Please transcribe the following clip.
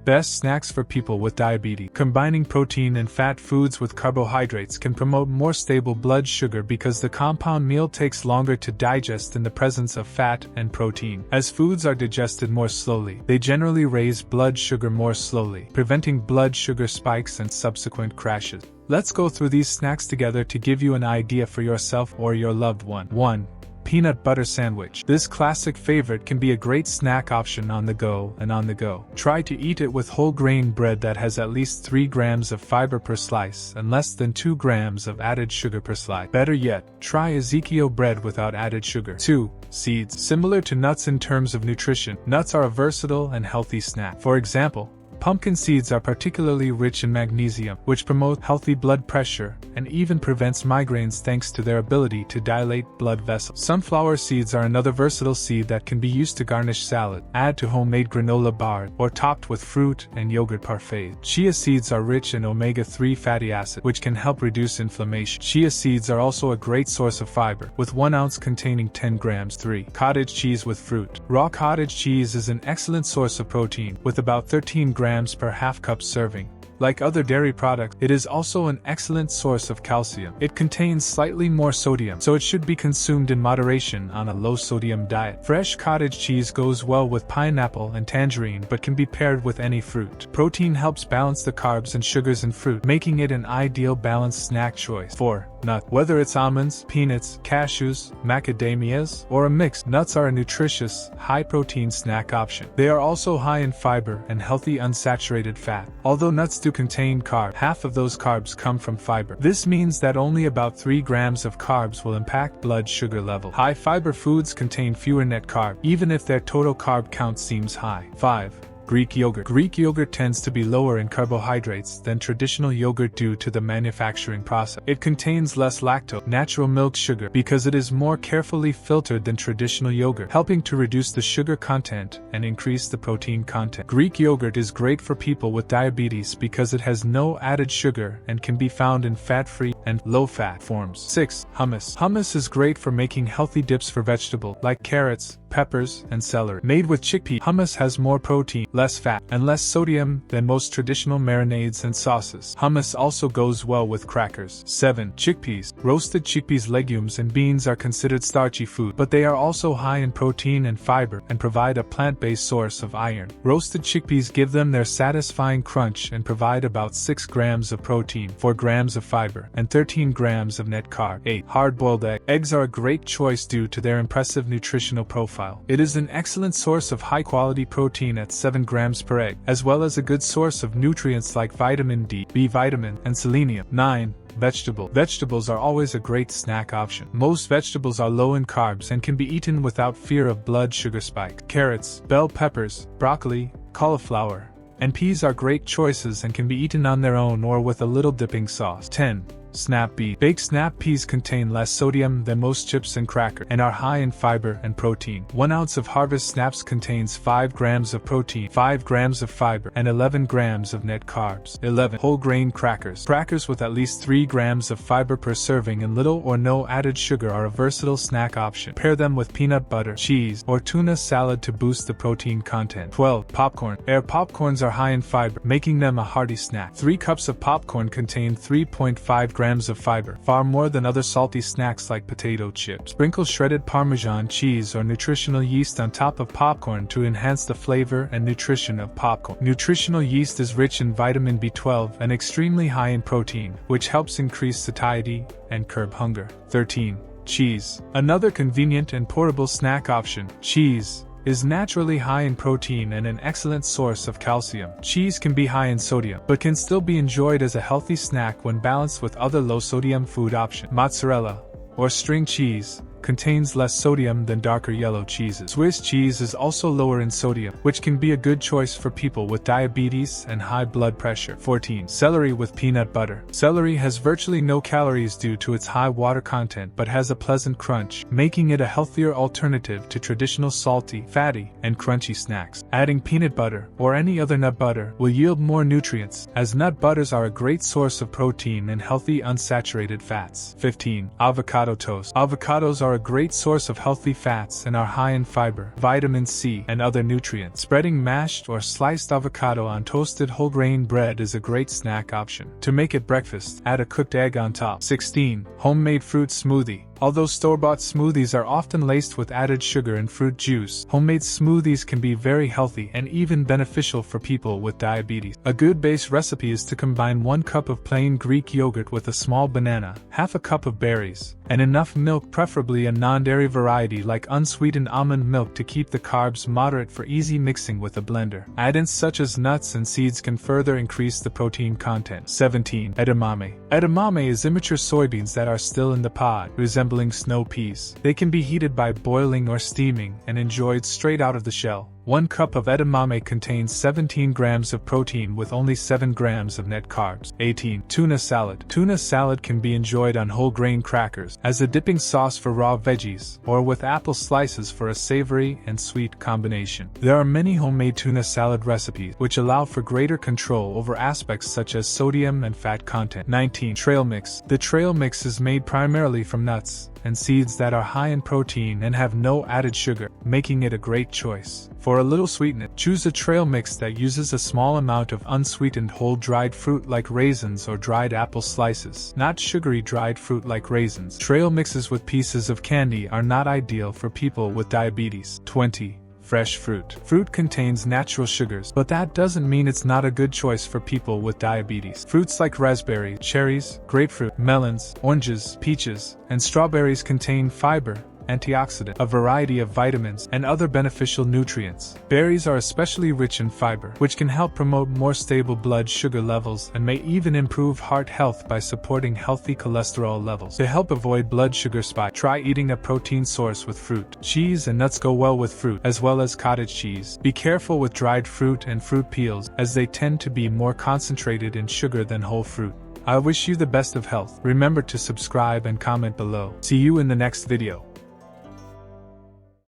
Best snacks for people with diabetes. Combining protein and fat foods with carbohydrates can promote more stable blood sugar because the compound meal takes longer to digest in the presence of fat and protein. As foods are digested more slowly, they generally raise blood sugar more slowly, preventing blood sugar spikes and subsequent crashes. Let's go through these snacks together to give you an idea for yourself or your loved one. 1. Peanut butter sandwich. This classic favorite can be a great snack option on the go and on the go. Try to eat it with whole grain bread that has at least 3 grams of fiber per slice and less than 2 grams of added sugar per slice. Better yet, try Ezekiel bread without added sugar. 2. Seeds. Similar to nuts in terms of nutrition, nuts are a versatile and healthy snack. For example, pumpkin seeds are particularly rich in magnesium, which promote healthy blood pressure and even prevents migraines thanks to their ability to dilate blood vessels. Sunflower seeds are another versatile seed that can be used to garnish salad, add to homemade granola bars, or topped with fruit and yogurt parfaits. Chia seeds are rich in omega-3 fatty acid, which can help reduce inflammation. Chia seeds are also a great source of fiber, with 1 ounce containing 10 grams. 3. Cottage cheese with fruit. Raw cottage cheese is an excellent source of protein, with about 13 grams per half cup serving. Like other dairy products, it is also an excellent source of calcium. It contains slightly more sodium, so it should be consumed in moderation on a low-sodium diet. Fresh cottage cheese goes well with pineapple and tangerine but can be paired with any fruit. Protein helps balance the carbs and sugars in fruit, making it an ideal balanced snack choice. 4. Nut. Whether it's almonds, peanuts, cashews, macadamias, or a mix, nuts are a nutritious, high-protein snack option. They are also high in fiber and healthy unsaturated fat. Although nuts do contain carbs, half of those carbs come from fiber. This means that only about 3 grams of carbs will impact blood sugar level. High-fiber foods contain fewer net carbs, even if their total carb count seems high. 5. Greek yogurt. Greek yogurt tends to be lower in carbohydrates than traditional yogurt due to the manufacturing process. It contains less lactose, natural milk sugar, because it is more carefully filtered than traditional yogurt, helping to reduce the sugar content and increase the protein content. Greek yogurt is great for people with diabetes because it has no added sugar and can be found in fat-free and low-fat forms. 6. Hummus. Hummus is great for making healthy dips for vegetables like carrots, peppers, and celery. Made with chickpea, hummus has more protein, less fat, and less sodium than most traditional marinades and sauces. Hummus also goes well with crackers. 7. Chickpeas. Roasted chickpeas, legumes, and beans are considered starchy food, but they are also high in protein and fiber and provide a plant-based source of iron. Roasted chickpeas give them their satisfying crunch and provide about 6 grams of protein, 4 grams of fiber, and 13 grams of net carb. 8. Hard-boiled egg. Eggs are a great choice due to their impressive nutritional profile. It is an excellent source of high-quality protein at 7 grams per egg, as well as a good source of nutrients like vitamin D, B vitamin, and selenium. 9. Vegetable. Vegetables are always a great snack option. Most vegetables are low in carbs and can be eaten without fear of blood sugar spike. Carrots, bell peppers, broccoli, cauliflower, and peas are great choices and can be eaten on their own or with a little dipping sauce. 10. Snap peas. Baked snap peas contain less sodium than most chips and crackers and are high in fiber and protein. 1 ounce of harvest snaps contains 5 grams of protein, 5 grams of fiber, and 11 grams of net carbs. 11. Whole grain crackers. Crackers with at least 3 grams of fiber per serving and little or no added sugar are a versatile snack option. Pair them with peanut butter, cheese, or tuna salad to boost the protein content. 12. Popcorn. Air popcorns are high in fiber, making them a hearty snack. 3 cups of popcorn contain 3.5 grams of fiber, far more than other salty snacks like potato chips. Sprinkle shredded Parmesan cheese or nutritional yeast on top of popcorn to enhance the flavor and nutrition of popcorn. Nutritional yeast is rich in vitamin B12 and extremely high in protein, which helps increase satiety and curb hunger. 13. Cheese. Another convenient and portable snack option. Cheese is naturally high in protein and an excellent source of calcium. Cheese can be high in sodium, but can still be enjoyed as a healthy snack when balanced with other low-sodium food options. Mozzarella, or string cheese, contains less sodium than darker yellow cheeses. Swiss cheese is also lower in sodium, which can be a good choice for people with diabetes and high blood pressure. 14. Celery with peanut butter. Celery has virtually no calories due to its high water content but has a pleasant crunch, making it a healthier alternative to traditional salty, fatty, and crunchy snacks. Adding peanut butter or any other nut butter will yield more nutrients, as nut butters are a great source of protein and healthy unsaturated fats. 15. Avocado toast. Avocados are are a great source of healthy fats and are high in fiber, vitamin C, and other nutrients. Spreading mashed or sliced avocado on toasted whole grain bread is a great snack option. To make it breakfast, add a cooked egg on top. 16. Homemade fruit smoothie. Although store-bought smoothies are often laced with added sugar and fruit juice, homemade smoothies can be very healthy and even beneficial for people with diabetes. A good base recipe is to combine 1 cup of plain Greek yogurt with a small banana, half a cup of berries, and enough milk, preferably a non-dairy variety like unsweetened almond milk, to keep the carbs moderate for easy mixing with a blender. Add-ins such as nuts and seeds can further increase the protein content. 17. Edamame. Edamame is immature soybeans that are still in the pod, resembling snow peas. They can be heated by boiling or steaming and enjoyed straight out of the shell. 1 cup of edamame contains 17 grams of protein with only 7 grams of net carbs. 18. Tuna salad. Tuna salad can be enjoyed on whole grain crackers, as a dipping sauce for raw veggies, or with apple slices for a savory and sweet combination. There are many homemade tuna salad recipes which allow for greater control over aspects such as sodium and fat content. 19. Trail mix. The trail mix is made primarily from nuts and seeds that are high in protein and have no added sugar, making it a great choice. For a little sweetness, choose a trail mix that uses a small amount of unsweetened whole dried fruit like raisins or dried apple slices, not sugary dried fruit like raisins. Trail mixes with pieces of candy are not ideal for people with diabetes. 20. Fresh fruit. Fruit contains natural sugars, but that doesn't mean it's not a good choice for people with diabetes. Fruits like raspberries, cherries, grapefruit, melons, oranges, peaches, and strawberries contain fiber, antioxidant, a variety of vitamins, and other beneficial nutrients. Berries are especially rich in fiber, which can help promote more stable blood sugar levels and may even improve heart health by supporting healthy cholesterol levels. To help avoid blood sugar spike, try eating a protein source with fruit. Cheese and nuts go well with fruit, as well as cottage cheese. Be careful with dried fruit and fruit peels, as they tend to be more concentrated in sugar than whole fruit. I wish you the best of health. Remember to subscribe and comment below. See you in the next video.